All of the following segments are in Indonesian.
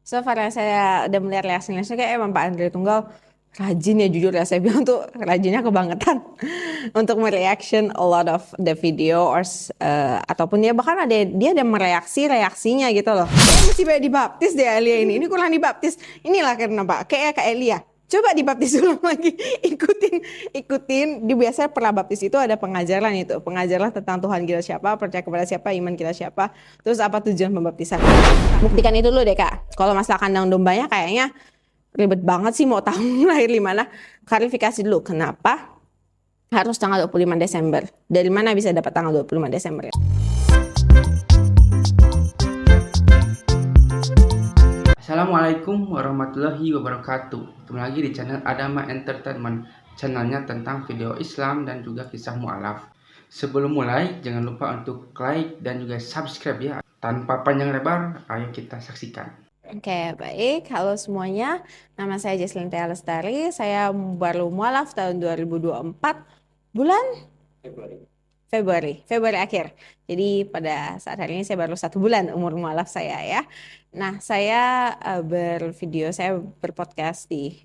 So far yang saya udah melihat reaksinya kayak emang Pak Andre Tunggal rajin ya, jujur ya, saya bilang tuh rajinnya kebangetan untuk mereaction a lot of the video ataupun dia bahkan dia ada mereaksi reaksinya gitu loh. Kayak mesti banyak dibaptis deh Elia ini kurang dibaptis. Inilah karena Pak kayak Kak Elia. Coba dibaptis ulang lagi, ikutin. Di biasa prabaptis itu ada pengajaran itu, pengajaran tentang Tuhan kita siapa, percaya kepada siapa, iman kita siapa, terus apa tujuan pembaptisan. Buktikan itu dulu deh Kak. Kalau masalah kandang dombanya kayaknya ribet banget sih mau tahu lahir di mana. Klarifikasi dulu kenapa harus tanggal 25 Desember. Dari mana bisa dapat tanggal 25 Desember ya? Assalamualaikum warahmatullahi wabarakatuh. Ketemu lagi di channel Adama Entertainment, channelnya tentang video Islam dan juga kisah mu'alaf. Sebelum mulai, jangan lupa untuk like dan juga subscribe ya. Tanpa panjang lebar, ayo kita saksikan. Oke, baik. Halo semuanya. Nama saya Jesslyn Tia Lestari. Saya baru mualaf tahun 2024 bulan Februari akhir. Jadi pada saat hari ini saya baru 1 bulan umur mualaf saya ya. Nah, saya saya berpodcast di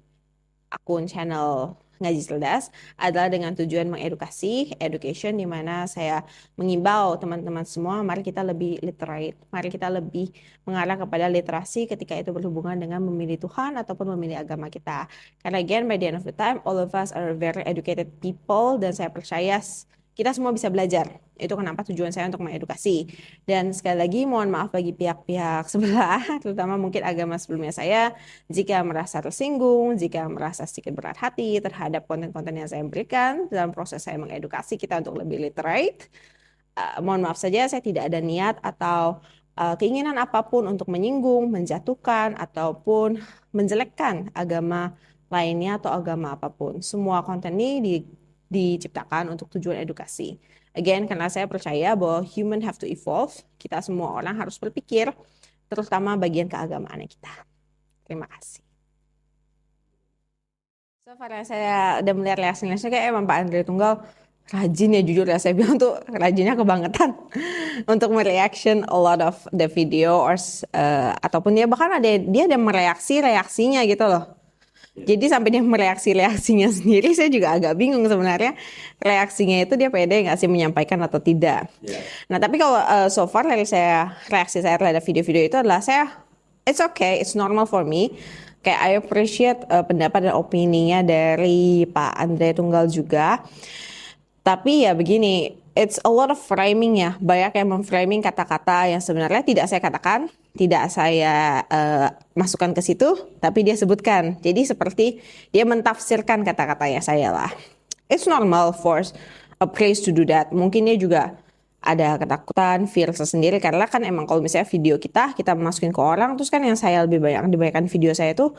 akun channel Ngaji Cerdas adalah dengan tujuan mengedukasi, education, di mana saya mengimbau teman-teman semua, mari kita lebih literate, mari kita lebih mengarah kepada literasi ketika itu berhubungan dengan memilih Tuhan ataupun memilih agama kita. Karena again, by the end of the time, all of us are very educated people, dan saya percaya kita semua bisa belajar. Itu kenapa tujuan saya untuk mengedukasi. Dan sekali lagi mohon maaf bagi pihak-pihak sebelah, terutama mungkin agama sebelumnya saya, jika merasa tersinggung, jika merasa sedikit berat hati terhadap konten-konten yang saya berikan dalam proses saya mengedukasi kita untuk lebih literate. Mohon maaf saja, saya tidak ada niat atau keinginan apapun untuk menyinggung, menjatuhkan, ataupun menjelekkan agama lainnya atau agama apapun. Semua konten ini diciptakan untuk tujuan edukasi. Again, karena saya percaya bahwa human have to evolve, kita semua orang harus berpikir, terutama bagian keagamaannya kita. Terima kasih. So far yang saya udah melihat reaksinya kayak emang Pak Andre Tunggal rajin ya, jujur ya, saya bilang tuh rajinnya kebangetan untuk mereaction a lot of the video ataupun dia bahkan dia ada mereaksi reaksinya gitu loh. Jadi sampai dia mereaksi reaksinya sendiri, saya juga agak bingung sebenarnya reaksinya itu dia pede nggak sih menyampaikan atau tidak. Nah tapi kalau so far dari reaksi saya terhadap video-video itu adalah it's okay, it's normal for me. Kayak I appreciate pendapat dan opininya dari Pak Andre Tunggal juga. Tapi ya begini, it's a lot of framing ya. Banyak yang memframing kata-kata yang sebenarnya tidak saya katakan, tidak saya masukkan ke situ, tapi dia sebutkan. Jadi seperti dia mentafsirkan kata-katanya saya lah. It's normal for a place to do that. Mungkin dia juga ada ketakutan, fear sendiri, karena kan emang kalau misalnya video kita masukin ke orang, terus kan yang saya lebih banyak dibayarkan video saya itu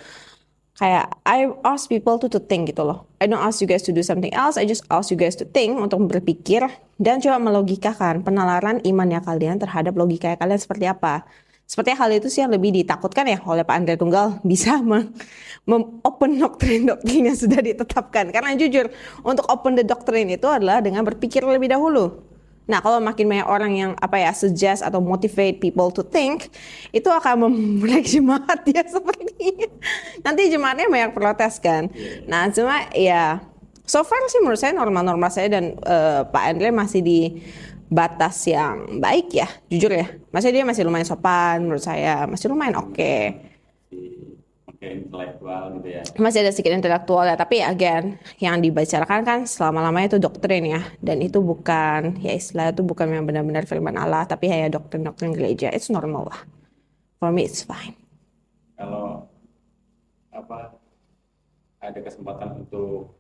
kayak I ask people to think gitu loh. I don't ask you guys to do something else. I just ask you guys to think, untuk berpikir dan coba melogikakan penalaran imannya kalian terhadap logika kalian seperti apa. Seperti hal itu sih yang lebih ditakutkan ya oleh Pak Andre Tunggal, bisa open doktrin yang sudah ditetapkan. Karena jujur, untuk open the doctrine itu adalah dengan berpikir lebih dahulu. Nah, kalau makin banyak orang yang suggest atau motivate people to think, itu akan memulai jemaat ya sepertinya. Nanti jemaatnya banyak protes kan. Nah, cuma ya so far sih menurut saya normal-normal saya, dan Pak Andre masih di batas yang baik ya, jujur ya. Maksudnya dia masih lumayan sopan menurut saya, masih lumayan oke. Oke, intelektual gitu ya. Masih ada sedikit intelektual ya, tapi again yang dibicarakan kan selama-lamanya itu doktrin ya, dan itu bukan ya istilah itu bukan yang benar-benar firman Allah, tapi hanya doktrin-doktrin gereja. It's normal lah, for me it's fine. Kalau ada kesempatan untuk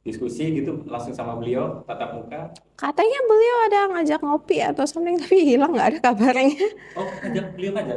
diskusi gitu langsung sama beliau tatap muka. Katanya beliau ada ngajak ngopi atau something, tapi hilang, nggak ada kabarnya. Oh, ajak beliau aja.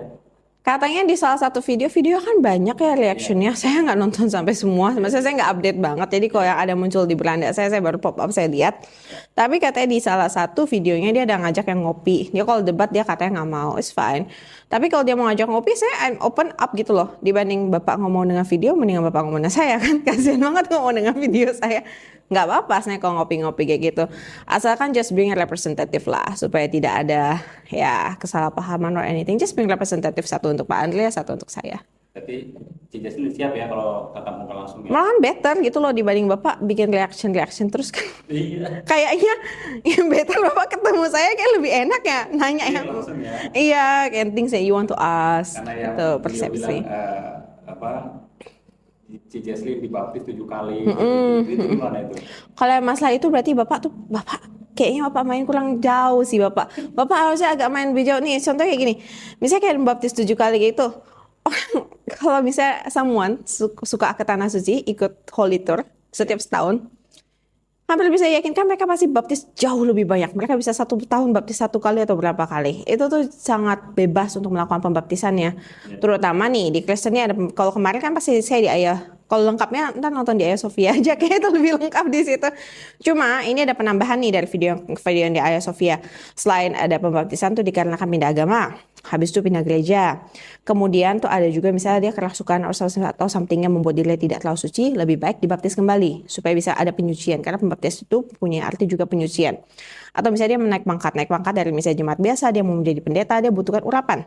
Katanya di salah satu video kan banyak ya reactionnya. Saya nggak nonton sampai semua, maksudnya saya nggak update banget. Jadi kalau yang ada muncul di beranda saya baru pop up saya lihat. Tapi katanya di salah satu videonya dia ada ngajak yang ngopi. Dia kalau debat dia katanya nggak mau, it's fine. Tapi kalau dia mau ngajak ngopi, I'm open up gitu loh. Dibanding bapak ngomong dengan video, mendingan bapak ngomong dengan saya kan. Kasian banget ngomong dengan video saya. Nggak apa-apa sebenarnya kalau ngopi-ngopi kayak gitu. Asalkan just bring a representative lah, supaya tidak ada ya kesalahpahaman or anything. Just bring representative, satu untuk Pak Andre, satu untuk saya. Berarti Cijes ini siap ya kalau tatap muka langsung ya. Malahan better gitu loh dibanding Bapak bikin reaction terus kan. Iya. Kayaknya yang better Bapak ketemu saya kayak lebih enak ya nanya Iya yang langsung ya. iya kayak things that you want to ask Karena yang itu beliau persepsi. bilang apa Cijes dibaptis 7 kali gitu. Itu gimana itu? Kalau yang masalah itu berarti Bapak kayaknya Bapak main kurang jauh sih Bapak. Bapak harusnya agak main lebih jauh nih. Contohnya kayak gini. Misalnya kayak membaptis 7 kali gitu. Kalau misalnya someone suka ke tanah suci, ikut holy tour setiap setahun, hampir bisa yakinkan mereka pasti baptis jauh lebih banyak. Mereka bisa 1 tahun baptis 1 kali atau berapa kali. Itu tuh sangat bebas untuk melakukan pembaptisannya. Terutama nih di Kristen ini ada, kalau kemarin kan pasti saya di Ayah. Kalau lengkapnya ntar nonton di Ayah Sofia aja, kayak itu lebih lengkap di situ. Cuma ini ada penambahan nih dari video yang di Ayah Sofia. Selain ada pembaptisan tuh dikarenakan pindah agama, habis itu pindah gereja. Kemudian tuh ada juga misalnya dia kerasukan atau something yang membuat dirinya tidak terlalu suci, lebih baik dibaptis kembali supaya bisa ada penyucian. Karena pembaptis itu punya arti juga penyucian. Atau misalnya dia naik pangkat dari misalnya jemaat biasa, dia mau menjadi pendeta, dia butuhkan urapan.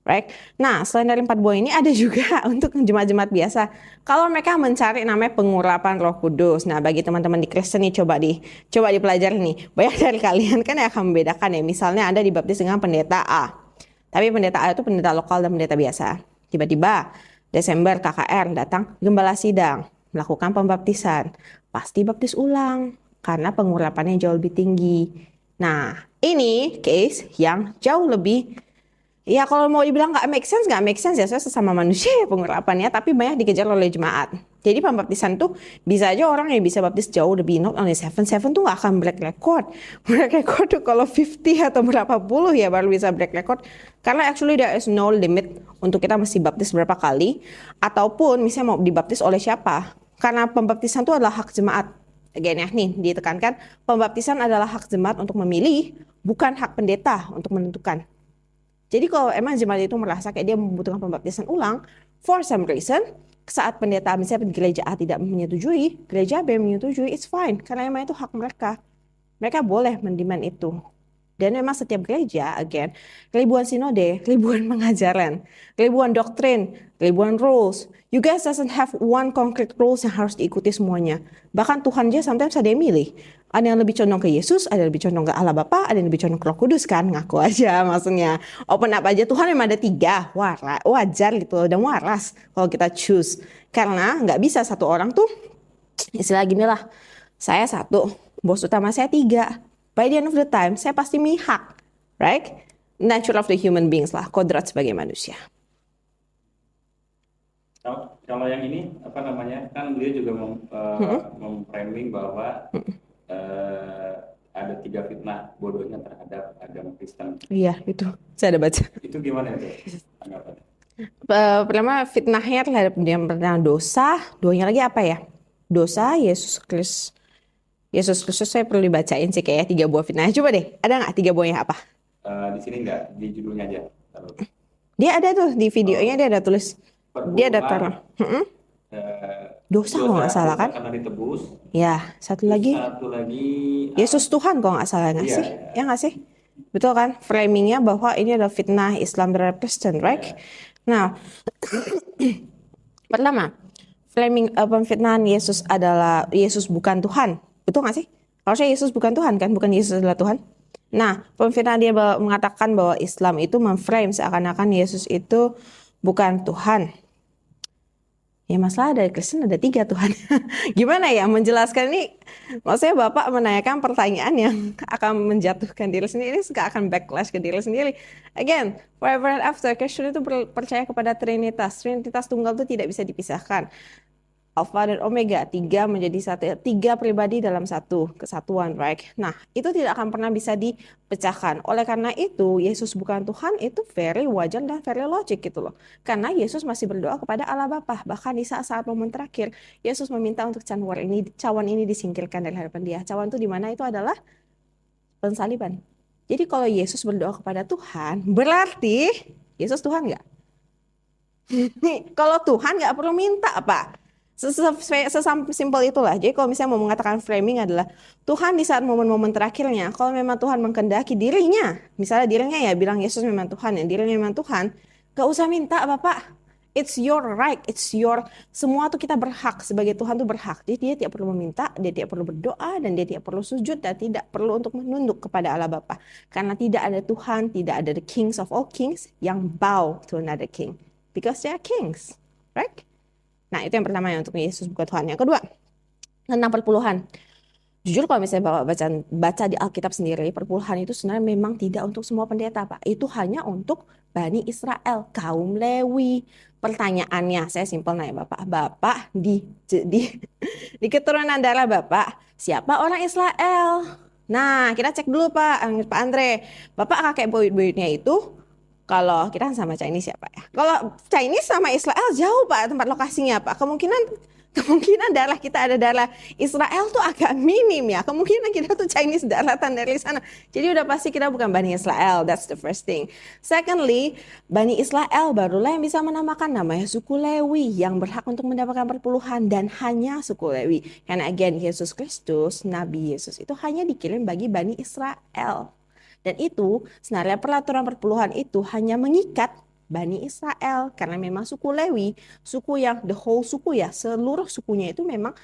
Right? Nah, selain dari 4 buah ini ada juga untuk jemaat-jemaat biasa. Kalau mereka mencari namanya pengurapan Roh Kudus. Nah, bagi teman-teman di Kristen nih coba dipelajari nih. Banyak dari kalian kan yang akan membedakan ya. Misalnya Anda dibaptis dengan pendeta A. Tapi pendeta A itu pendeta lokal dan pendeta biasa. Tiba-tiba Desember KKR datang gembala sidang melakukan pembaptisan. Pasti baptis ulang karena pengurapannya jauh lebih tinggi. Nah, ini case yang jauh lebih ya kalau mau dibilang nggak make sense ya, saya sesama manusia ya pengurapannya, tapi banyak dikejar oleh jemaat. Jadi pembaptisan tuh bisa aja orang yang bisa baptis jauh lebih, not only 7 tuh nggak akan break record. Break record tuh kalau 50 atau berapa puluh ya baru bisa break record. Karena actually there is no limit untuk kita mesti baptis berapa kali, ataupun misalnya mau dibaptis oleh siapa. Karena pembaptisan itu adalah hak jemaat. Again ya, nih ditekankan, pembaptisan adalah hak jemaat untuk memilih, bukan hak pendeta untuk menentukan. Jadi kalau emang jemaat itu merasa kayak dia membutuhkan pembaptisan ulang, for some reason, saat pendeta misalnya gereja A tidak menyetujui, gereja B menyetujui, it's fine. Karena emang itu hak mereka. Mereka boleh mendemand itu. Dan memang setiap gereja, again, ribuan sinode, ribuan pengajaran, ribuan doktrin, ribuan rules. You guys doesn't have one concrete rules yang harus diikuti semuanya. Bahkan Tuhan aja sometimes ada yang milih. Ada yang lebih condong ke Yesus, ada yang lebih condong ke Allah Bapa, ada yang lebih condong ke Roh Kudus kan, ngaku aja maksudnya. Open up aja, Tuhan memang ada 3, wajar gitu, dan waras kalau kita choose. Karena nggak bisa satu orang tuh, istilah gini lah, saya 1, bos utama saya 3. By the end of the time, saya pasti mihak, right? Nature of the human beings lah, kodrat sebagai manusia. Kalau yang ini apa namanya, kan beliau juga memframing bahwa ada 3 fitnah bodohnya terhadap agama Kristen. Iya, itu saya ada baca. Itu gimana itu tanggapannya? Pertama fitnahnya terhadap dia pernah dosa, duanya lagi apa ya? Dosa, Yesus Kristus saya perlu dibacain sih kayak 3 buah fitnah. Coba deh, ada nggak 3 buahnya apa? Di sini enggak, di judulnya aja. Dia ada tuh di videonya dia ada tulis. Dia ada taruh. Dosa kalau nggak salah kan? Karena ditebus. Ya, satu lagi. Yesus Tuhan kalau nggak salah nggak sih? Ya nggak sih? Betul kan? Framingnya bahwa ini adalah fitnah Islam terhadap Kristen, right? Nah, pertama, framing pemfitnahan Yesus adalah Yesus bukan Tuhan. Betul nggak sih? Harusnya Yesus bukan Tuhan kan? Bukan Yesus adalah Tuhan. Nah, pemfitnahan dia mengatakan bahwa Islam itu memframe seakan-akan Yesus itu bukan Tuhan. Ya masalah dari Kristen ada 3 Tuhan. Gimana ya menjelaskan ini? Maksudnya Bapak menanyakan pertanyaan yang akan menjatuhkan diri sendiri, akan backlash ke diri sendiri. Again, forever and after, Kristen itu percaya kepada Trinitas. Trinitas tunggal itu tidak bisa dipisahkan. Alpha dan Omega, 3 menjadi 1, 3 pribadi dalam 1 kesatuan, right? Nah, itu tidak akan pernah bisa dipecahkan. Oleh karena itu, Yesus bukan Tuhan itu very wajar dan very logic gitu loh. Karena Yesus masih berdoa kepada Allah Bapa. Bahkan di saat-saat momen terakhir, Yesus meminta untuk cawan ini disingkirkan dari hadapan dia. Cawan itu di mana itu adalah pensaliban. Jadi kalau Yesus berdoa kepada Tuhan, berarti Yesus Tuhan nggak? Kalau Tuhan nggak perlu minta apa? Sesimpel itulah. Jadi kalau misalnya mau mengatakan framing adalah Tuhan di saat momen-momen terakhirnya, kalau memang Tuhan menghendaki dirinya, misalnya dirinya ya bilang Yesus memang Tuhan, ya dirinya memang Tuhan, gak usah minta Bapak. It's your right, semua tuh kita berhak, sebagai Tuhan tuh berhak. Jadi dia tidak perlu meminta, dia tidak perlu berdoa, dan dia tidak perlu sujud, dan tidak perlu untuk menunduk kepada Allah Bapa. Karena tidak ada Tuhan, tidak ada the kings of all kings yang bow to another king. Because they are kings, right? Nah itu yang pertama ya, untuk Yesus bukan Tuhan. Yang kedua, tentang perpuluhan. Jujur kalau misalnya Bapak baca di Alkitab sendiri, perpuluhan itu sebenarnya memang tidak untuk semua pendeta, Pak. Itu hanya untuk Bani Israel, kaum Lewi. Pertanyaannya, saya simpel nanya Bapak. Bapak di keturunan darah Bapak, siapa orang Israel? Nah, kita cek dulu Pak Andre. Bapak kakek buyut-buyutnya itu, kalau kita kan sama Chinese ya Pak ya. Kalau Chinese sama Israel jauh Pak tempat lokasinya Pak. Kemungkinan darah kita ada darah Israel tuh agak minim ya. Kemungkinan kita tuh Chinese daratan dari sana. Jadi udah pasti kita bukan Bani Israel. That's the first thing. Secondly, Bani Israel barulah yang bisa menamakan namanya suku Lewi yang berhak untuk mendapatkan perpuluhan, dan hanya suku Lewi. Karena again Yesus Kristus, Nabi Yesus itu hanya dikirim bagi Bani Israel. Dan itu sebenarnya peraturan perpuluhan itu hanya mengikat Bani Israel, karena memang suku Lewi, suku yang the whole suku ya, seluruh sukunya itu memang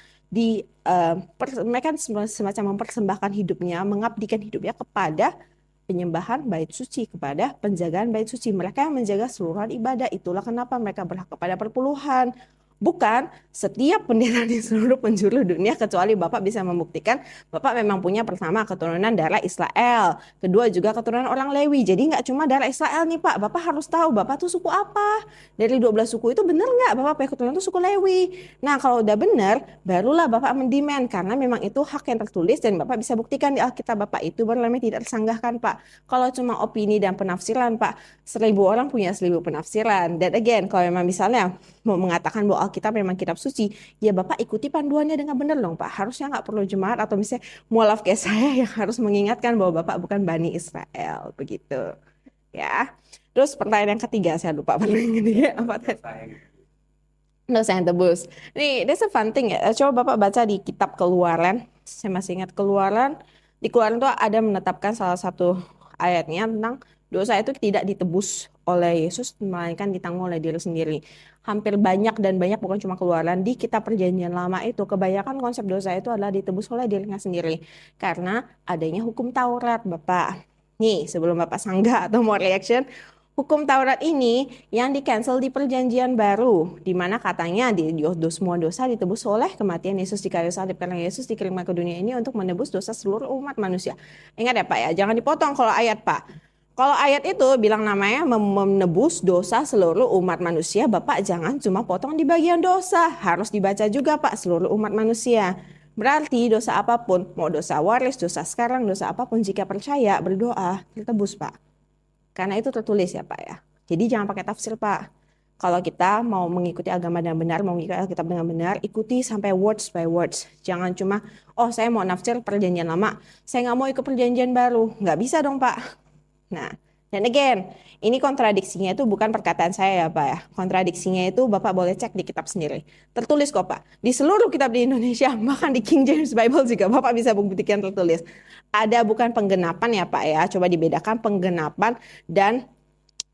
mereka semacam mempersembahkan hidupnya, mengabdikan hidupnya kepada penyembahan bait suci, kepada penjagaan bait suci. Mereka yang menjaga seluruh ibadah. Itulah kenapa mereka berhak kepada perpuluhan. Bukan setiap pendeta di seluruh penjuru dunia, kecuali Bapak bisa membuktikan Bapak memang punya pertama keturunan darah Israel, kedua juga keturunan orang Lewi. Jadi nggak cuma darah Israel nih Pak, Bapak harus tahu Bapak tuh suku apa. Dari 12 suku itu benar nggak Bapak punya keturunan itu suku Lewi. Nah kalau udah benar, barulah Bapak mendemand, karena memang itu hak yang tertulis dan Bapak bisa buktikan di Alkitab Bapak itu baru namanya tidak tersanggahkan Pak. Kalau cuma opini dan penafsiran Pak, 1000 orang punya 1000 penafsiran. Dan again, kalau memang misalnya mau mengatakan bahwa Alkitab memang kitab suci, ya Bapak ikuti panduannya dengan benar dong Pak. Harusnya nggak perlu jemaat atau misalnya mualaf kayak saya yang harus mengingatkan bahwa Bapak bukan Bani Israel, begitu. Ya. Terus pertanyaan yang ketiga, saya lupa apa tadi? Dosa yang tebus. Nih, that's a fun thing ya. Coba Bapak baca di kitab Keluaran. Saya masih ingat Keluaran. Di Keluaran tuh ada menetapkan salah satu ayatnya tentang dosa itu tidak ditebus oleh Yesus, melainkan ditanggung oleh diri sendiri. Hampir banyak bukan cuma Keluaran, di kitab Perjanjian Lama itu kebanyakan konsep dosa itu adalah ditebus oleh dirinya sendiri karena adanya hukum Taurat, Bapak. Nih, sebelum Bapak sanggah atau mau reaction, hukum Taurat ini yang di-cancel di Perjanjian Baru, di mana katanya semua dosa ditebus oleh kematian Yesus di kayu salib, karena Yesus dikirimkan ke dunia ini untuk menebus dosa seluruh umat manusia. Ingat ya Pak ya, jangan dipotong kalau ayat Pak. Kalau ayat itu bilang namanya menebus dosa seluruh umat manusia, Bapak jangan cuma potong di bagian dosa, harus dibaca juga Pak seluruh umat manusia. Berarti dosa apapun, mau dosa waris, dosa sekarang, dosa apapun, jika percaya, berdoa, ditebus Pak. Karena itu tertulis ya Pak ya. Jadi jangan pakai tafsir Pak. Kalau kita mau mengikuti agama dengan benar, mau mengikuti Alkitab dengan benar, ikuti sampai words by words. Jangan cuma, oh saya mau nafsir Perjanjian Lama, saya nggak mau ikut Perjanjian Baru. Nggak bisa dong Pak. Nah, dan again, ini kontradiksinya itu bukan perkataan saya ya Pak ya. Kontradiksinya itu Bapak boleh cek di kitab sendiri. Tertulis kok Pak. Di seluruh kitab di Indonesia, bahkan di King James Bible juga Bapak bisa buktikan tertulis. Ada bukan penggenapan ya Pak ya. Coba dibedakan penggenapan dan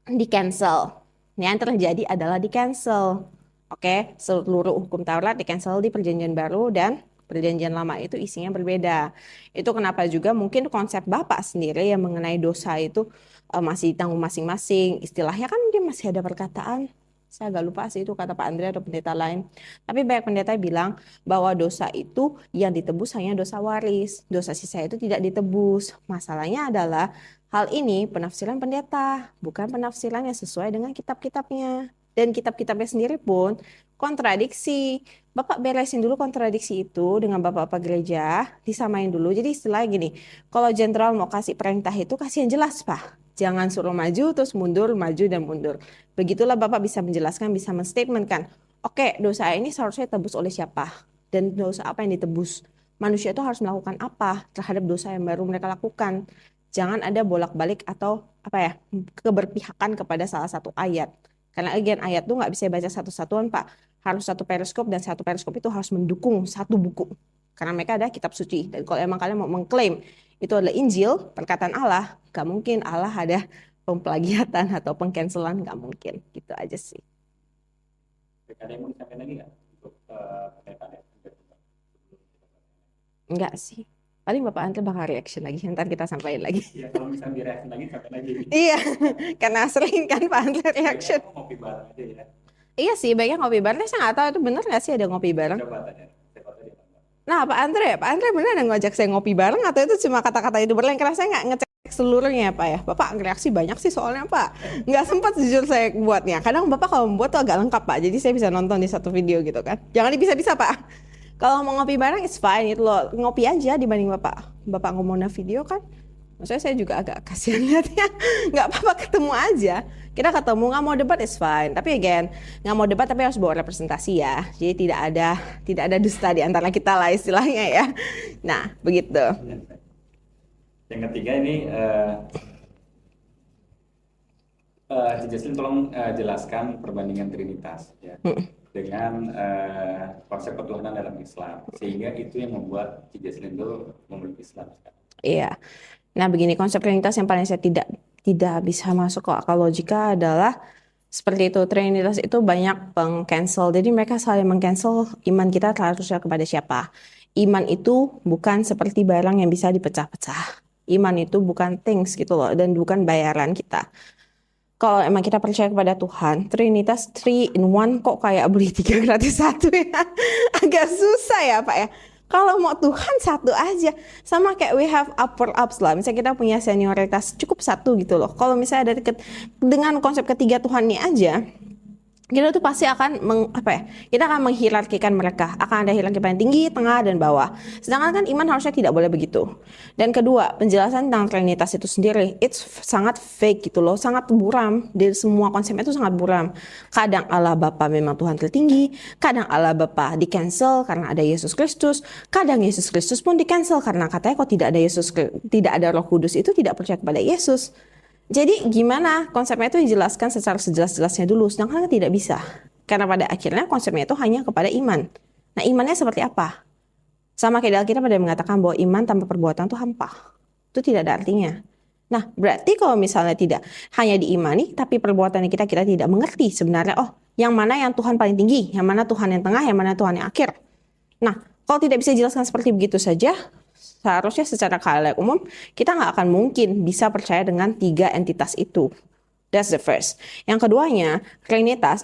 di cancel. Yang terjadi adalah di cancel. Oke, seluruh hukum Taurat di cancel di Perjanjian Baru, dan Perjanjian Lama itu isinya berbeda. Itu kenapa juga mungkin konsep Bapak sendiri yang mengenai dosa itu masih ditanggung masing-masing. Istilahnya kan dia masih ada perkataan. Saya agak lupa sih itu kata Pak Andre atau pendeta lain. Tapi banyak pendeta bilang bahwa dosa itu yang ditebus hanya dosa waris. Dosa sisa itu tidak ditebus. Masalahnya adalah hal ini penafsiran pendeta, bukan penafsiran yang sesuai dengan kitab-kitabnya. Dan kitab-kitabnya sendiri pun kontradiksi. Bapak beresin dulu kontradiksi itu dengan bapak-bapak gereja, disamain dulu. Jadi istilahnya gini, kalau jenderal mau kasih perintah itu kasih yang jelas Pak. Jangan suruh maju terus mundur, maju dan mundur. Begitulah Bapak bisa menjelaskan, bisa menstatementkan, oke, dosa ini seharusnya ditebus oleh siapa? Dan dosa apa yang ditebus? Manusia itu harus melakukan apa terhadap dosa yang baru mereka lakukan? Jangan ada bolak-balik atau keberpihakan kepada salah satu ayat. Karena again, ayat itu nggak bisa baca satu-satuan Pak. Harus satu periskop, dan satu periskop itu harus mendukung satu buku. Karena mereka ada kitab suci. Dan kalau emang kalian mau mengklaim itu adalah Injil, perkataan Allah, nggak mungkin Allah ada pemplagiatan atau pengcancelan, nggak mungkin. Gitu aja sih. Ada yang mau disampaikan lagi nggak untuk pernyataan yang sebelum kita Enggak sih. Paling Bapak Andre bakal reaction lagi. Ntar kita sampaikan lagi. ya kalau misalnya direaksi lagi sampai lagi. Iya, karena sering kan Pak Andre reaction. Baiknya ngopi bareng aja ya. Iya sih, baiknya ngopi bareng. Saya nggak tahu itu bener nggak sih ada ngopi bareng. Coba tanya. Siapa tadi yang nonton? Nah, Pak Andre bener ada ngajak saya ngopi bareng atau itu cuma kata-kata itu berlain? Karena saya nggak ngecek seluruhnya Pak ya. Bapak reaksi banyak sih soalnya Pak. Nggak sempat jujur saya buatnya. Kadang Bapak kalau membuat tuh agak lengkap Pak. Jadi saya bisa nonton di satu video gitu kan. Jangan dipisah-pisah Pak. Kalau mau ngopi bareng it's fine itu loh. Ngopi aja dibanding Bapak ngomongin video kan. Maksudnya saya juga agak kasihan lihatnya. Nggak apa-apa ketemu aja. Kita ketemu nggak mau debat is fine. Tapi again nggak mau debat tapi harus bawa representasi ya. Jadi tidak ada dusta di antara kita lah istilahnya ya. Nah begitu. Yang ketiga ini Jaslin tolong jelaskan perbandingan Trinitas ya dengan konsep ketuhanan dalam Islam sehingga itu yang membuat Jaslin itu memeluk Islam. Iya. Nah begini konsep Trinitas yang paling saya tidak bisa masuk ke akal logika adalah seperti itu. Trinitas itu banyak peng-cancel. Jadi mereka saling meng-cancel iman kita harusnya kepada siapa. Iman itu bukan seperti barang yang bisa dipecah-pecah. Iman itu bukan things gitu loh dan bukan bayaran kita. Kalau emang kita percaya kepada Tuhan, Trinitas 3 in 1 kok kayak beli 3 gratis 1 ya. Agak susah ya Pak ya. Kalau mau Tuhan satu aja. Sama kayak we have upper ups lah. Misalnya kita punya senioritas cukup satu gitu loh. Kalau misalnya ada dengan konsep ketiga Tuhan ini aja, kita tuh pasti akan kita akan menghierarkikan mereka. Akan ada hierarki paling tinggi, tengah, dan bawah. Sedangkan kan iman harusnya tidak boleh begitu. Dan kedua, penjelasan tentang Trinitas itu sendiri, it's sangat fake gitu loh, sangat buram. Dari semua konsepnya itu sangat buram. Kadang Allah Bapa memang Tuhan tertinggi, kadang Allah Bapa di-cancel karena ada Yesus Kristus, kadang Yesus Kristus pun di-cancel karena katanya kok tidak ada Roh Kudus itu tidak percaya kepada Yesus. Jadi gimana konsepnya itu dijelaskan secara sejelas-jelasnya dulu, sedangkan tidak bisa. Karena pada akhirnya konsepnya itu hanya kepada iman. Nah imannya seperti apa? Sama kayak Alkitab ada mengatakan bahwa iman tanpa perbuatan itu hampa. Itu tidak ada artinya. Nah berarti kalau misalnya tidak hanya diimani, tapi perbuatan kita tidak mengerti sebenarnya, yang mana yang Tuhan paling tinggi, yang mana Tuhan yang tengah, yang mana Tuhan yang akhir. Nah kalau tidak bisa dijelaskan seperti begitu saja, seharusnya secara khalayak umum kita nggak akan mungkin bisa percaya dengan 3 entitas itu. That's the first. Yang keduanya,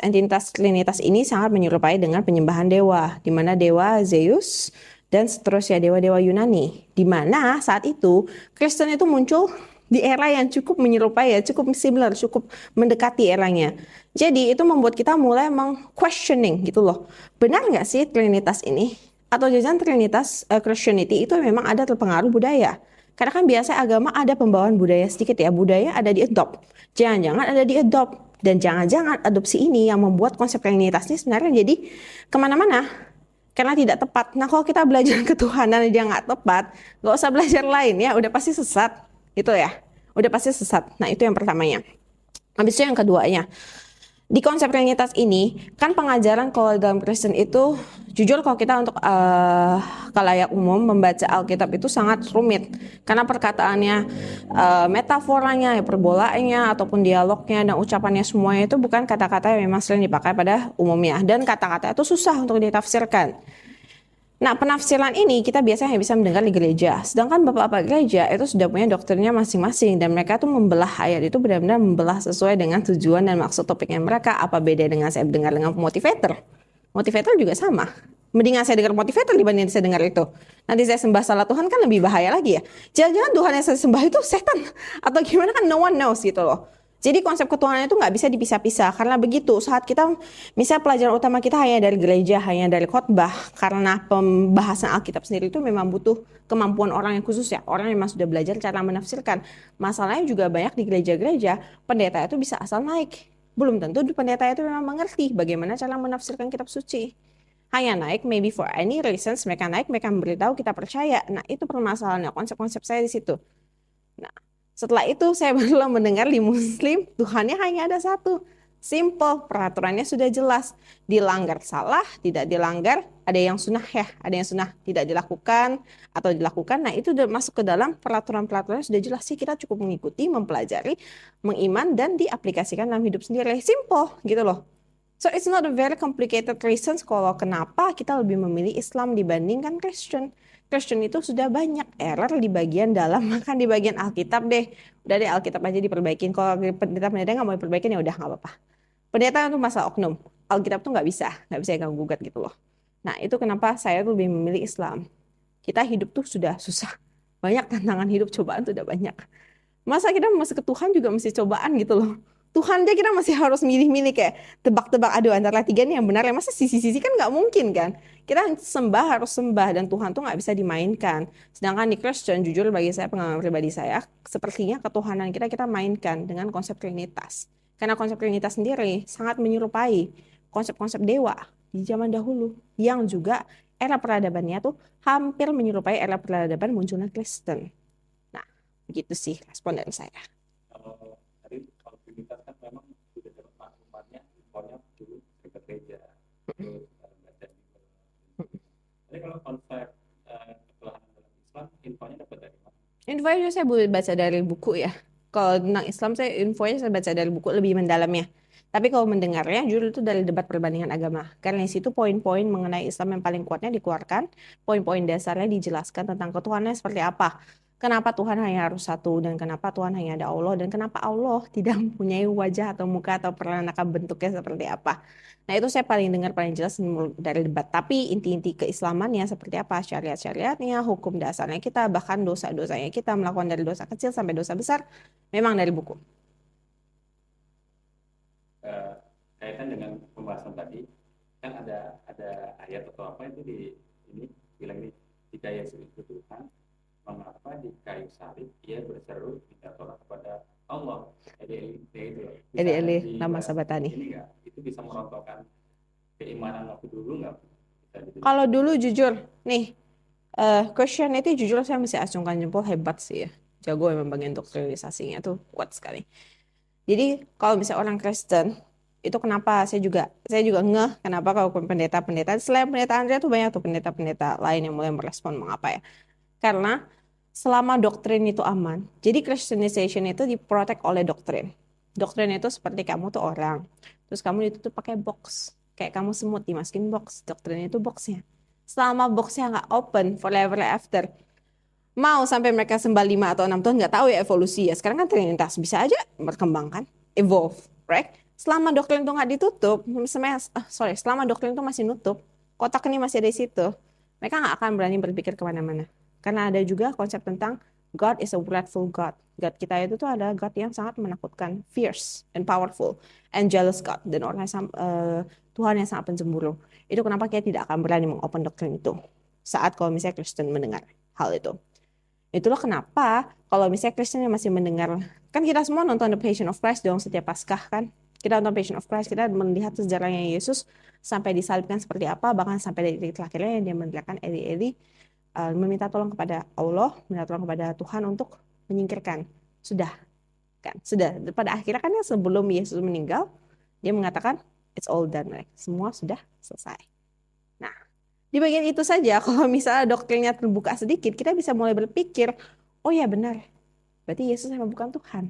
entitas Trinitas ini sangat menyerupai dengan penyembahan dewa, di mana dewa Zeus dan seterusnya dewa-dewa Yunani. Di mana saat itu Kristen itu muncul di era yang cukup menyerupai ya, cukup similar, cukup mendekati eranya. Jadi itu membuat kita mulai questioning gitu loh. Benar nggak sih Trinitas ini? Atau jajan Trinitas Christianity itu memang ada terpengaruh budaya. Karena kan biasa agama ada pembawaan budaya sedikit ya. Budaya ada di-adopt. Jangan-jangan ada di-adopt. Dan jangan-jangan adopsi ini yang membuat konsep Trinitas ini sebenarnya jadi kemana-mana. Karena tidak tepat. Nah kalau kita belajar ketuhanan aja nggak tepat, nggak usah belajar lain ya. Udah pasti sesat. Gitu ya. Udah pasti sesat. Nah itu yang pertamanya. Habis itu yang keduanya. Di konsep Trinitas ini, kan pengajaran kalau dalam Kristen itu, jujur kalau kita untuk khalayak umum membaca Alkitab itu sangat rumit. Karena perkataannya, metaforanya, perbolanya, ataupun dialognya, dan ucapannya semuanya itu bukan kata-kata yang memang sering dipakai pada umumnya. Dan kata-kata itu susah untuk ditafsirkan. Nah penafsiran ini kita biasanya bisa mendengar di gereja. Sedangkan bapak-bapak gereja itu sudah punya doktrinnya masing-masing. Dan mereka tuh membelah ayat itu benar-benar membelah sesuai dengan tujuan dan maksud topiknya mereka. Apa beda dengan saya dengar dengan motivator? Motivator juga sama. Mendingan saya dengar motivator dibanding saya dengar itu. Nanti saya sembah salah Tuhan kan lebih bahaya lagi ya. Jangan-jangan Tuhan yang saya sembah itu setan. Atau gimana kan no one knows gitu loh. Jadi konsep ketuhanan itu nggak bisa dipisah-pisah. Karena begitu saat kita, misalnya pelajaran utama kita hanya dari gereja, hanya dari khotbah. Karena pembahasan Alkitab sendiri itu memang butuh kemampuan orang yang khusus ya. Orang yang memang sudah belajar cara menafsirkan. Masalahnya juga banyak di gereja-gereja, pendeta itu bisa asal naik. Belum tentu pendeta itu memang mengerti bagaimana cara menafsirkan kitab suci. Hanya naik, maybe for any reasons, mereka naik, mereka memberitahu kita percaya. Nah itu permasalahannya, konsep-konsep saya di situ. Nah, setelah itu saya baru mendengar di Muslim Tuhannya hanya ada satu. Simple, peraturannya sudah jelas. Dilanggar salah, tidak dilanggar, ada yang sunnah ya, ada yang sunnah tidak dilakukan atau dilakukan. Nah itu sudah masuk ke dalam peraturan-peraturannya sudah jelas sih, kita cukup mengikuti, mempelajari, mengiman dan diaplikasikan dalam hidup sendiri. Simple gitu loh. So it's not a very complicated reasons kalau kenapa kita lebih memilih Islam dibandingkan Kristen. Kristen itu sudah banyak error di bagian dalam, makan di bagian Alkitab deh. Udah deh Alkitab aja diperbaikin. Kalau pendeta-pendeta nggak mau diperbaikin ya udah nggak apa-apa. Pendeta itu masalah oknum. Alkitab tuh nggak bisa ganggu gugat gitu loh. Nah itu kenapa saya tuh lebih memilih Islam. Kita hidup tuh sudah susah. Banyak tantangan hidup, cobaan tuh udah banyak. Masa kita masuk ke Tuhan juga mesti cobaan gitu loh. Tuhan aja kita masih harus milih-milih kayak tebak-tebak aduh antara tiga nih yang benar ya. Masa sisi-sisi kan nggak mungkin kan. Kita harus sembah dan Tuhan tuh nggak bisa dimainkan. Sedangkan di Kristen jujur bagi saya pengalaman pribadi saya sepertinya ketuhanan kita mainkan dengan konsep Trinitas. Karena konsep Trinitas sendiri sangat menyerupai konsep-konsep dewa di zaman dahulu yang juga era peradabannya tuh hampir menyerupai era peradaban munculnya Kristen. Nah, begitu sih respon dari saya. Kalau tadi kalau Trinitas kan memang sudah dapat maklumatnya, infonya dulu ke gereja, terus baca Bible. Tapi kalau konsep ketuhanan dalam Islam, infonya dapat dari mana? Infonya saya boleh baca dari buku ya. Kalau tentang Islam infonya saya baca dari buku lebih mendalamnya. Tapi kalau mendengarnya jujur itu dari debat perbandingan agama. Karena di situ poin-poin mengenai Islam yang paling kuatnya dikeluarkan, poin-poin dasarnya dijelaskan tentang ketuhanan seperti apa. Kenapa Tuhan hanya harus satu dan kenapa Tuhan hanya ada Allah dan kenapa Allah tidak mempunyai wajah atau muka atau peranakan bentuknya seperti apa. Nah itu saya paling dengar paling jelas dari debat. Tapi inti-inti keislamannya seperti apa, syariat-syariatnya, hukum dasarnya kita, bahkan dosa-dosanya kita melakukan dari dosa kecil sampai dosa besar, memang dari buku. Kaitan dengan pembahasan tadi, kan ada ayat atau apa itu ini bilang ini, jika Yesus itu Tuhan, mengapa di kayu salib ia berseru minta tolong kepada Allah? Eli lama sabatani. Ini nggak, itu bisa merontokkan keimanan waktu dulu nggak? Kalau dulu jujur, nih Christianity jujur saya masih acungkan jempol hebat sih ya. Jago emang bagian doktrinisasinya tuh kuat sekali. Jadi kalau misalnya orang Kristen itu kenapa saya juga ngeh kenapa kalau pendeta-pendeta selain pendeta Andrea tuh banyak tuh pendeta-pendeta lain yang mulai merespon mengapa ya. Karena selama doktrin itu aman, jadi Christianization itu diprotek oleh doktrin. Doktrin itu seperti kamu tuh orang, terus kamu ditutup pakai box, kayak kamu semut dimasukin box. Doktrin itu boxnya. Selama boxnya nggak open forever after, mau sampai mereka sembah 5 atau 6 tahun nggak tahu ya evolusi ya. Sekarang kan Trinitas bisa aja berkembang kan, evolve, right? Selama doktrin itu nggak ditutup, selama doktrin itu masih nutup, kotak ini masih ada di situ, mereka nggak akan berani berpikir kemana-mana. Karena ada juga konsep tentang God is a wrathful God. God kita itu tuh adalah God yang sangat menakutkan, fierce and powerful, and jealous God, dan Tuhan yang sangat pencemburu. Itu kenapa kita tidak akan berani mengopen doktrin itu saat kalau misalnya Kristen mendengar hal itu. Itulah kenapa kalau misalnya Kristen yang masih mendengar, kan kita semua nonton The Passion of Christ dong setiap Paskah kan. Kita nonton Passion of Christ, kita melihat sejarahnya Yesus sampai disalibkan seperti apa, bahkan sampai dari titik akhirnya yang dia meneriakkan Eli, meminta tolong kepada Allah, meminta tolong kepada Tuhan untuk menyingkirkan. Sudah. Pada akhirnya kan sebelum Yesus meninggal, dia mengatakan, it's all done, right? Semua sudah selesai. Nah, di bagian itu saja, kalau misalnya doktrinnya terbuka sedikit, kita bisa mulai berpikir, oh ya benar, berarti Yesus memang bukan Tuhan.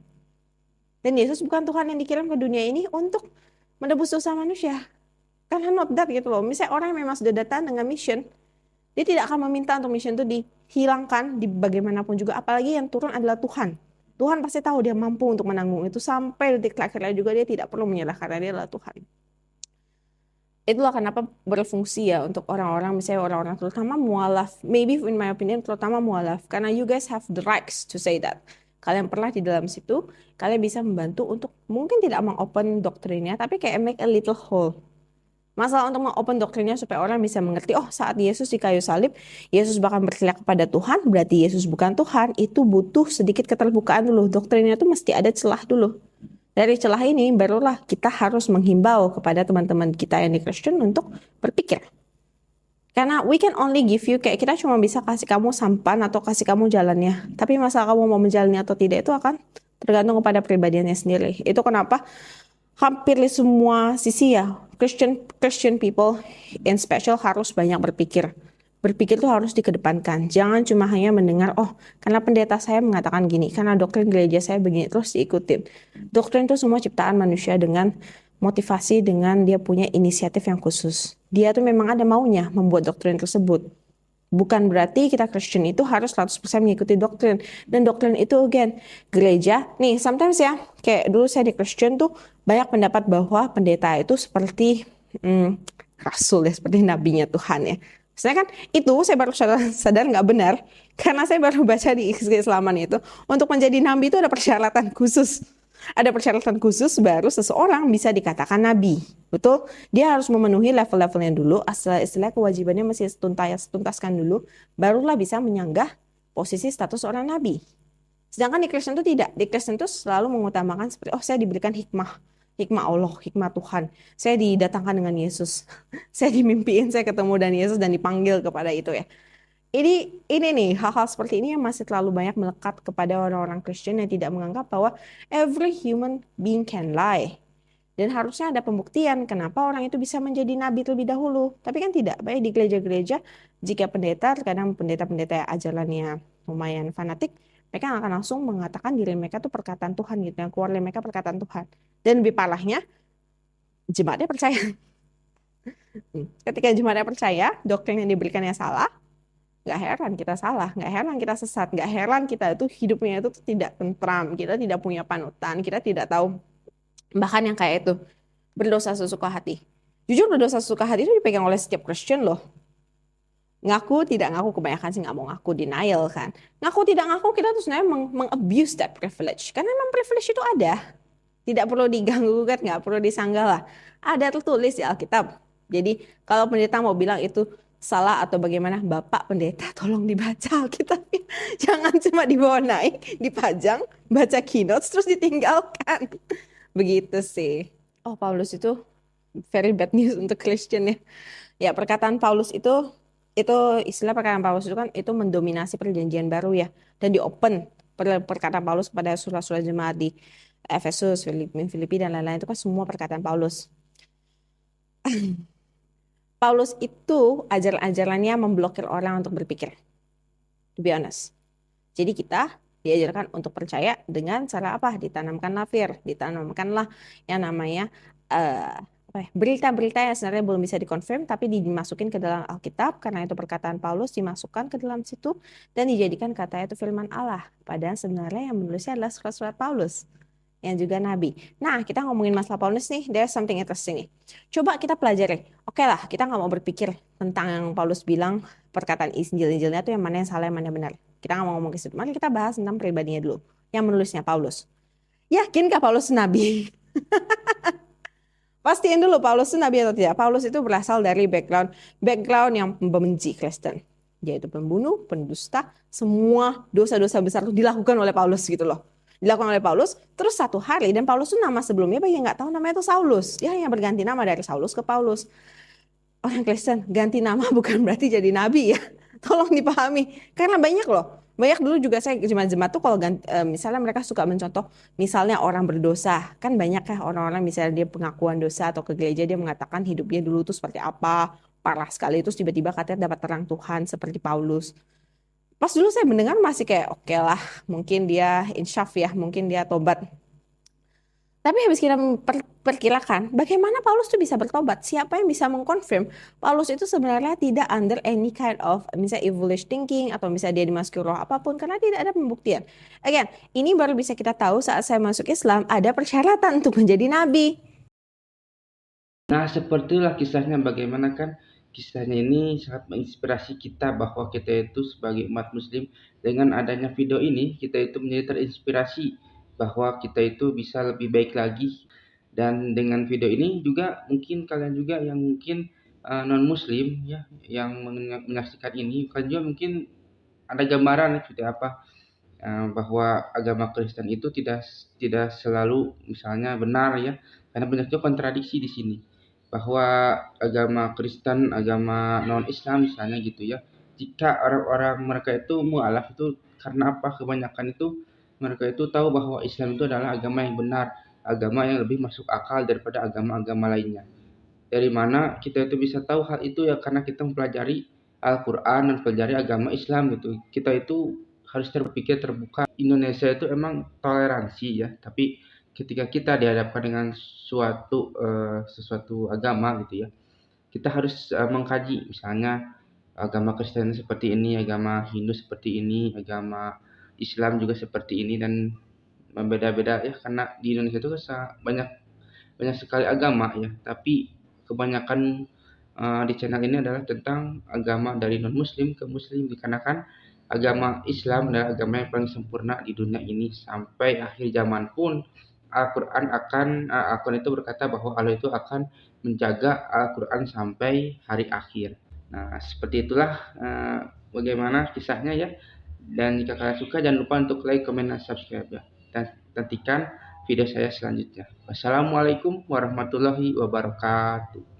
Dan Yesus bukan Tuhan yang dikirim ke dunia ini untuk menebus dosa manusia. Karena not that gitu loh. Misalnya orang yang memang sudah datang dengan mission, dia tidak akan meminta untuk mission itu dihilangkan di bagaimanapun juga. Apalagi yang turun adalah Tuhan. Tuhan pasti tahu dia mampu untuk menanggung itu. Sampai detik akhirnya juga dia tidak perlu menyerah karena dia adalah Tuhan. Itulah kenapa berfungsi ya untuk orang-orang, misalnya orang-orang terutama mualaf. Maybe in my opinion terutama mualaf. Karena you guys have the rights to say that. Kalian pernah di dalam situ, kalian bisa membantu untuk mungkin tidak mengopen doktrinnya, tapi kayak make a little hole. Masalah untuk mengopen doktrinnya supaya orang bisa mengerti, oh saat Yesus di kayu salib, Yesus bahkan berteriak kepada Tuhan, berarti Yesus bukan Tuhan. Itu butuh sedikit keterbukaan dulu. Doktrinnya itu mesti ada celah dulu. Dari celah ini barulah kita harus menghimbau kepada teman-teman kita yang di Kristen untuk berpikir. Karena we can only give you, kayak kita cuma bisa kasih kamu sampan atau kasih kamu jalannya. Tapi masalah kamu mau menjalani atau tidak itu akan tergantung kepada pribadiannya sendiri. Itu kenapa hampir di semua sisi ya, Christian people in special harus banyak berpikir. Berpikir itu harus dikedepankan. Jangan cuma hanya mendengar, oh karena pendeta saya mengatakan gini, karena doktrin gereja saya begini, terus diikutin. Doktrin itu semua ciptaan manusia dengan motivasi dengan dia punya inisiatif yang khusus. Dia tuh memang ada maunya membuat doktrin tersebut. Bukan berarti kita Christian itu harus 100% mengikuti doktrin. Dan doktrin itu again, gereja, nih sometimes ya, kayak dulu saya di Christian tuh banyak pendapat bahwa pendeta itu seperti rasul ya, seperti nabinya Tuhan ya. Sebenarnya kan itu saya baru sadar nggak benar, karena saya baru baca di keislaman itu, untuk menjadi nabi itu ada persyaratan khusus. Ada persyaratan khusus baru seseorang bisa dikatakan nabi. Betul? Dia harus memenuhi level-levelnya dulu, istilah kewajibannya masih tuntaskan dulu, barulah bisa menyanggah posisi status orang nabi. Sedangkan di Kristen itu tidak. Di Kristen itu selalu mengutamakan seperti, oh saya diberikan hikmah. Hikmah Allah, hikmah Tuhan. Saya didatangkan dengan Yesus. Saya dimimpiin, saya ketemu dengan Yesus dan dipanggil kepada itu ya. Ini nih, hal-hal seperti ini yang masih terlalu banyak melekat kepada orang-orang Kristen yang tidak menganggap bahwa every human being can lie. Dan harusnya ada pembuktian kenapa orang itu bisa menjadi nabi terlebih dahulu. Tapi kan tidak. Baik di gereja-gereja, jika pendeta, kadang pendeta-pendeta ajarannya lumayan fanatik, mereka akan langsung mengatakan diri mereka itu perkataan Tuhan gitu. Yang keluar dari mereka perkataan Tuhan. Dan lebih parahnya, jemaatnya percaya. Ketika jemaatnya percaya, doktrin yang diberikannya salah, nggak heran kita salah, nggak heran kita sesat, nggak heran kita itu hidupnya itu tidak tentram, kita tidak punya panutan, kita tidak tahu. Bahkan yang kayak itu, berdosa sesuka hati. Jujur berdosa sesuka hati itu dipegang oleh setiap Christian loh. Ngaku, tidak ngaku, kebanyakan sih nggak mau ngaku, denial kan. Ngaku, tidak ngaku, kita tuh sebenarnya meng-abuse that privilege. Karena memang privilege itu ada. Tidak perlu diganggu kan, nggak perlu disanggah lah. Ada tertulis di Alkitab. Jadi kalau pendeta mau bilang itu salah atau bagaimana, Bapak pendeta tolong dibaca Alkitabnya. Jangan cuma dibawa naik, dipajang, baca keynotes terus ditinggalkan. Begitu sih. Oh, Paulus itu very bad news untuk Christian ya. Ya, perkataan Paulus itu istilah perkataan Paulus itu kan itu mendominasi perjanjian baru ya, dan di open perkataan Paulus kepada surat-surat jemaat di Efesus, Filipi dan lain-lain itu kan semua perkataan Paulus. Paulus itu ajaran-ajarannya memblokir orang untuk berpikir. To be honest. Jadi kita diajarkan untuk percaya dengan cara apa? Ditanamkanlah fear, ditanamkanlah yang namanya berita-berita yang sebenarnya belum bisa dikonfirm tapi dimasukin ke dalam Alkitab, karena itu perkataan Paulus dimasukkan ke dalam situ dan dijadikan kata itu firman Allah. Padahal sebenarnya yang menulisnya adalah surat-surat Paulus yang juga nabi. Nah, kita ngomongin masalah Paulus nih, there's something interesting nih. Coba kita pelajari. Oke lah, kita nggak mau berpikir tentang yang Paulus bilang perkataan Injil-Injilnya tuh yang mana yang salah, yang mana yang benar. Kita nggak mau ngomong ke situ. Mari kita bahas tentang pribadinya dulu. Yang menulisnya Paulus. Yakinkah Paulus nabi? Pastiin dulu Paulus itu nabi atau tidak. Paulus itu berasal dari background yang membenci Kristen. Dia itu pembunuh, pendusta, semua dosa-dosa besar itu dilakukan oleh Paulus gitu loh. Dilakukan oleh Paulus, terus satu hari, dan Paulus itu nama sebelumnya bagi yang nggak tahu namanya itu Saulus. Dia hanya berganti nama dari Saulus ke Paulus. Orang Kristen ganti nama bukan berarti jadi nabi ya. Tolong dipahami. Karena banyak loh. Banyak dulu juga saya jemaat-jemaat tuh kalau misalnya mereka suka mencontoh misalnya orang berdosa. Kan banyak ya orang-orang misalnya dia pengakuan dosa atau ke gereja dia mengatakan hidupnya dulu tuh seperti apa. Parah sekali, terus tiba-tiba katanya dapat terang Tuhan seperti Paulus. Pas dulu saya mendengar masih kayak oke lah, mungkin dia insyaf ya, mungkin dia tobat. Tapi habis kita perkirakan, bagaimana Paulus tuh bisa bertobat? Siapa yang bisa mengkonfirm Paulus itu sebenarnya tidak under any kind of misalnya evilist thinking atau misalnya dia dimasuki roh apapun, karena tidak ada pembuktian. Again, ini baru bisa kita tahu saat saya masuk Islam ada persyaratan untuk menjadi nabi. Nah, sepertilah kisahnya, bagaimana kan kisahnya ini sangat menginspirasi kita bahwa kita itu sebagai umat muslim, dengan adanya video ini kita itu menjadi terinspirasi bahwa kita itu bisa lebih baik lagi. Dan dengan video ini juga mungkin kalian juga yang mungkin non muslim ya, yang menyaksikan ini, kalian juga mungkin ada gambaran seperti apa bahwa agama Kristen itu tidak selalu misalnya benar ya, karena banyak juga kontradiksi di sini bahwa agama Kristen, agama non-Islam misalnya gitu ya, jika orang-orang mereka itu mualaf itu karena apa, kebanyakan itu mereka itu tahu bahwa Islam itu adalah agama yang benar, agama yang lebih masuk akal daripada agama-agama lainnya. Dari mana kita itu bisa tahu hal itu ya, karena kita mempelajari Al-Quran dan mempelajari agama Islam gitu. Kita itu harus terpikir terbuka. Indonesia itu emang toleransi ya, tapi ketika kita dihadapkan dengan sesuatu agama gitu ya, kita harus mengkaji, misalnya agama Kristen seperti ini, agama Hindu seperti ini, agama Islam juga seperti ini, dan berbeda-beda ya, karena di Indonesia itu banyak banyak sekali agama ya, tapi kebanyakan di channel ini adalah tentang agama dari non muslim ke muslim, dikarenakan agama Islam adalah agama yang paling sempurna di dunia ini. Sampai akhir zaman pun Al-Quran itu berkata bahwa Allah itu akan menjaga Al-Quran sampai hari akhir. Nah, seperti itulah bagaimana kisahnya ya. Dan jika kalian suka, jangan lupa untuk like, comment, dan subscribe ya. Dan nantikan video saya selanjutnya. Wassalamualaikum warahmatullahi wabarakatuh.